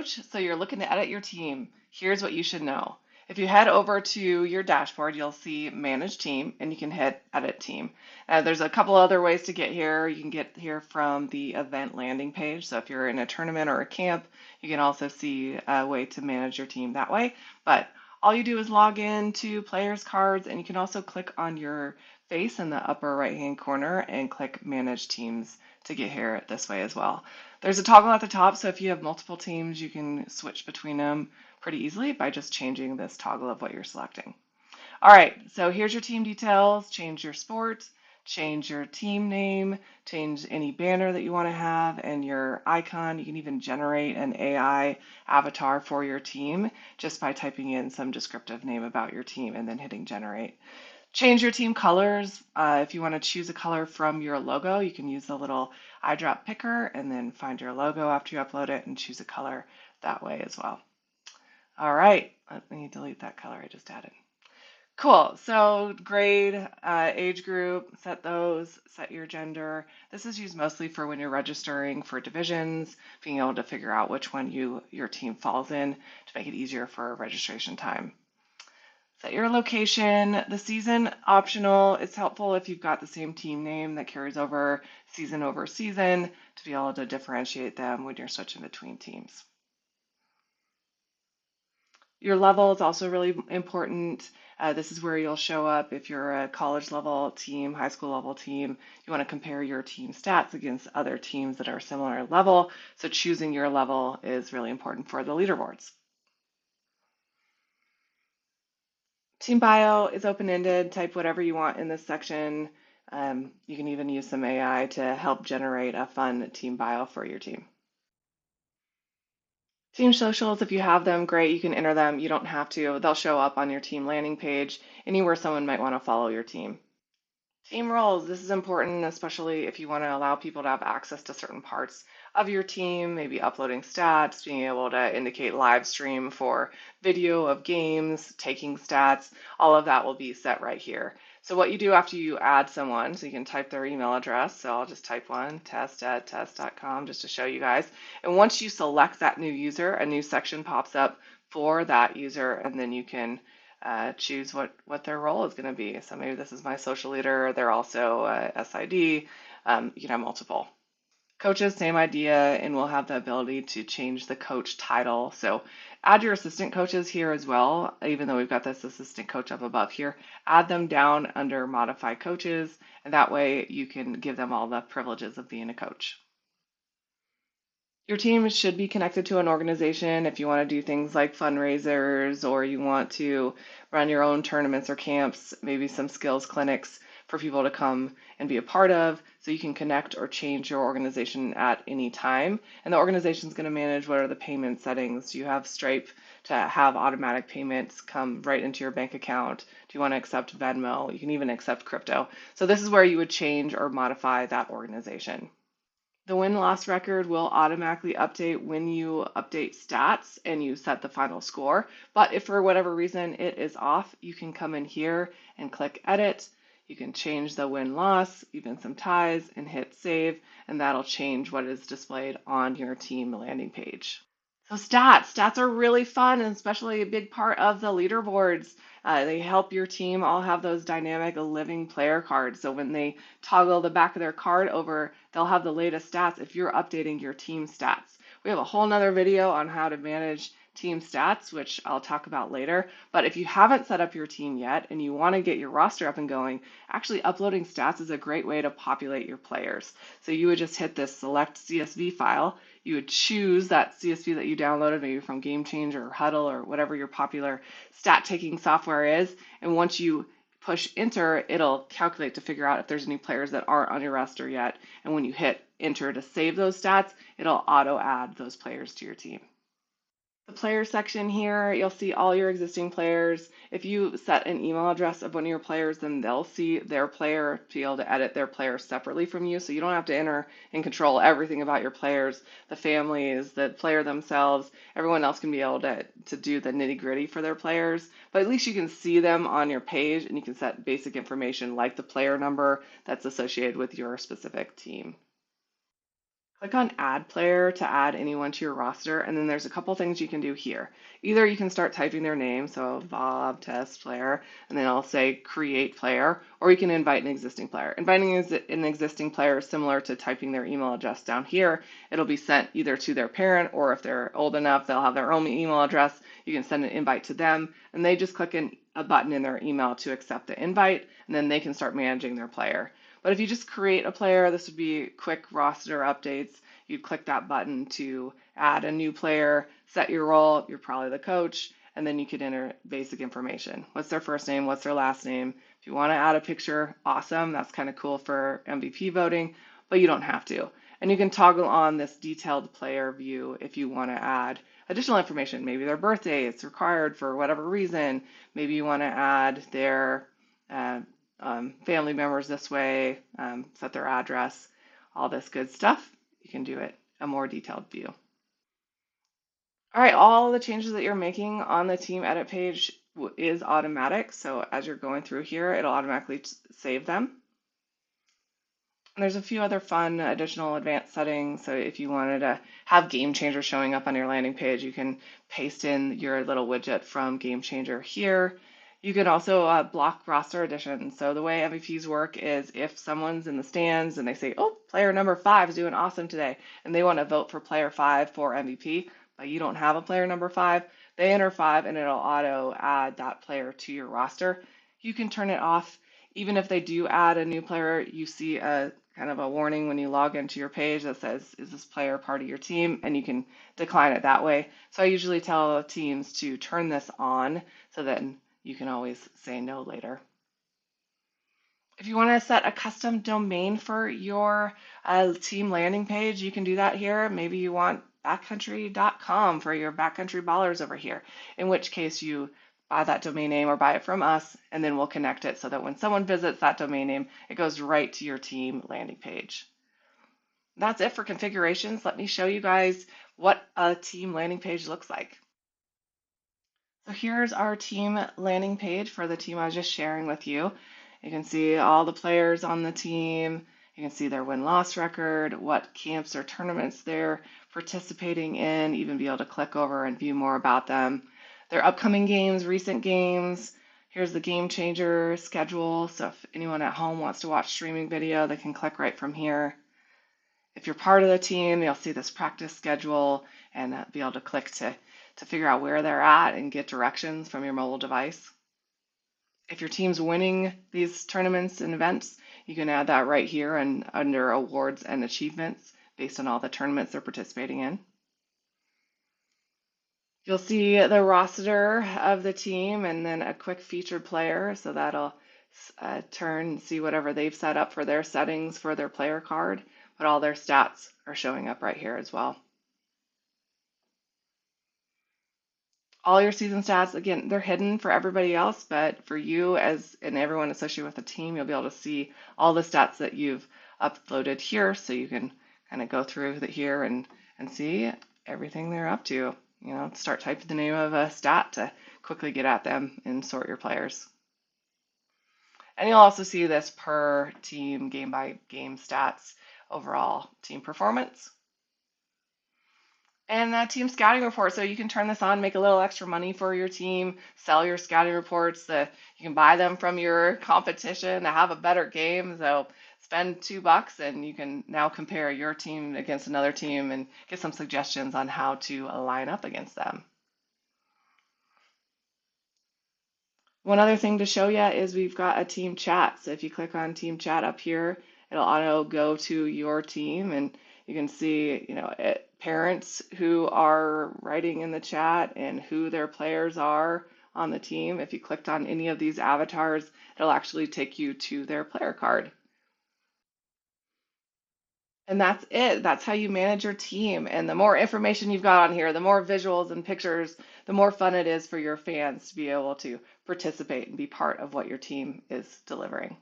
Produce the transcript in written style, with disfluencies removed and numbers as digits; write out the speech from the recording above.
coach, so you're looking to edit your team. Here's what you should know. If you head over to your dashboard, you'll see Manage Team, and you can hit Edit Team. There's a couple other ways to get here. You can get here from the event landing page. So if you're in a tournament or a camp, you can also see a way to manage your team that way. But all you do is log in to Players Cards, and you can also click on your face in the upper right-hand corner and click Manage Teams to get here this way as well. There's a toggle at the top, so if you have multiple teams, you can switch between them pretty easily by just changing this toggle of what you're selecting. All right, so here's your team details. Change your sport, change your team name, change any banner that you want to have, and your icon. You can even generate an AI avatar for your team just by typing in some descriptive name about your team and then hitting generate. Change your team colors. If you want to choose a color from your logo, you can use the little eyedrop picker and then find your logo after you upload it and choose a color that way as well. All right, let me delete that color I just added. Cool, so grade, age group, set those, set your gender. This is used mostly for when you're registering for divisions, being able to figure out which one your team falls in to make it easier for registration time. Set your location. The season optional. It's helpful if you've got the same team name that carries over season to be able to differentiate them when you're switching between teams. Your level is also really important. This is where you'll show up if you're a college level team, high school level team. You want to compare your team stats against other teams that are similar level. So choosing your level is really important for the leaderboards. Team bio is open-ended. Type whatever you want in this section. You can even use some AI to help generate a fun team bio for your team. Team socials, if you have them, great, you can enter them. You don't have to. They'll show up on your team landing page, anywhere someone might want to follow your team. Team roles, this is important, especially if you want to allow people to have access to certain parts of your team, maybe uploading stats, being able to indicate live stream for video of games, taking stats, all of that will be set right here. So what you do after you add someone, so you can type their email address, so I'll just type one, test@test.com, just to show you guys. And once you select that new user, a new section pops up for that user, and then you can choose what their role is going to be. So maybe this is my social leader. They're also SID. You can have multiple. Coaches, same idea, and we'll have the ability to change the coach title. So add your assistant coaches here as well, even though we've got this assistant coach up above here. Add them down under modify coaches, and that way you can give them all the privileges of being a coach. Your team should be connected to an organization if you want to do things like fundraisers or you want to run your own tournaments or camps, maybe some skills clinics for people to come and be a part of. So you can connect or change your organization at any time. And the organization is going to manage what are the payment settings. Do you have Stripe to have automatic payments come right into your bank account? Do you want to accept Venmo? You can even accept crypto. So this is where you would change or modify that organization. The win-loss record will automatically update when you update stats and you set the final score. But if for whatever reason it is off, you can come in here and click edit. You can change the win-loss, even some ties, and hit save, and that'll change what is displayed on your team landing page. So stats are really fun, and especially a big part of the leaderboards. They help your team all have those dynamic living player cards. So when they toggle the back of their card over, they'll have the latest stats if you're updating your team stats. We have a whole nother video on how to manage team stats, which I'll talk about later. But if you haven't set up your team yet and you want to get your roster up and going, actually uploading stats is a great way to populate your players. So you would just hit this select CSV file. You would choose that CSV that you downloaded, maybe from Game Changer or Huddle or whatever your popular stat taking software is. And once you push enter, it'll calculate to figure out if there's any players that aren't on your roster yet. And when you hit enter to save those stats, it'll auto add those players to your team. The player section here, you'll see all your existing players. If you set an email address of one of your players, then they'll see their player to be able to edit their player separately from you. So you don't have to enter and control everything about your players, the families, the player themselves. Everyone else can be able to do the nitty gritty for their players. But at least you can see them on your page and you can set basic information like the player number that's associated with your specific team. Click on Add Player to add anyone to your roster, and then there's a couple things you can do here. Either you can start typing their name, so Bob Test Player, and then I'll say Create Player, or you can invite an existing player. Inviting an existing player is similar to typing their email address down here. It'll be sent either to their parent, or if they're old enough, they'll have their own email address. You can send an invite to them, and they just click a button in their email to accept the invite, and then they can start managing their player. But if you just create a player, this would be quick roster updates. You'd click that button to add a new player, set your role, you're probably the coach, and then you could enter basic information. What's their first name? What's their last name? If you want to add a picture, awesome. That's kind of cool for MVP voting, but you don't have to. And you can toggle on this detailed player view if you want to add additional information. Maybe their birthday, it's required for whatever reason. Maybe you want to add their family members this way, set their address, all this good stuff. You can do it a more detailed view. All right, all the changes that you're making on the team edit page is automatic. So as you're going through here, it'll automatically save them. And there's a few other fun additional advanced settings. So if you wanted to have Game Changer showing up on your landing page, you can paste in your little widget from Game Changer here. You can also block roster additions. So the way MVPs work is if someone's in the stands and they say, oh, player number 5 is doing awesome today, and they want to vote for player 5 for MVP, but you don't have a player number 5, they enter 5 and it'll auto add that player to your roster. You can turn it off. Even if they do add a new player, you see a kind of a warning when you log into your page that says, is this player part of your team? And you can decline it that way. So I usually tell teams to turn this on so that you can always say no later. If you want to set a custom domain for your team landing page, you can do that here. Maybe you want backcountry.com for your backcountry ballers over here, in which case you buy that domain name or buy it from us, and then we'll connect it so that when someone visits that domain name, it goes right to your team landing page. That's it for configurations. Let me show you guys what a team landing page looks like. So here's our team landing page for the team I was just sharing with you. You can see all the players on the team. You can see their win-loss record, what camps or tournaments they're participating in, even be able to click over and view more about them. Their upcoming games, recent games. Here's the Game Changer schedule. So if anyone at home wants to watch streaming video, they can click right from here. If you're part of the team, you'll see this practice schedule and be able to click to figure out where they're at and get directions from your mobile device. If your team's winning these tournaments and events, you can add that right here and under awards and achievements based on all the tournaments they're participating in. You'll see the roster of the team and then a quick featured player. So that'll turn and see whatever they've set up for their settings for their player card, but all their stats are showing up right here as well. All your season stats, again, they're hidden for everybody else, but for you and everyone associated with the team, you'll be able to see all the stats that you've uploaded here, so you can kind of go through here and see everything they're up to. You know, start typing the name of a stat to quickly get at them and sort your players. And you'll also see this per team, game by game stats, overall team performance. And that team scouting report, so you can turn this on, make a little extra money for your team, sell your scouting reports. You can buy them from your competition to have a better game. So spend $2 and you can now compare your team against another team and get some suggestions on how to line up against them. One other thing to show you is we've got a team chat. So if you click on team chat up here, it'll auto go to your team, and you can see, parents who are writing in the chat and who their players are on the team. If you clicked on any of these avatars, it'll actually take you to their player card. And that's it. That's how you manage your team. And the more information you've got on here, the more visuals and pictures, the more fun it is for your fans to be able to participate and be part of what your team is delivering.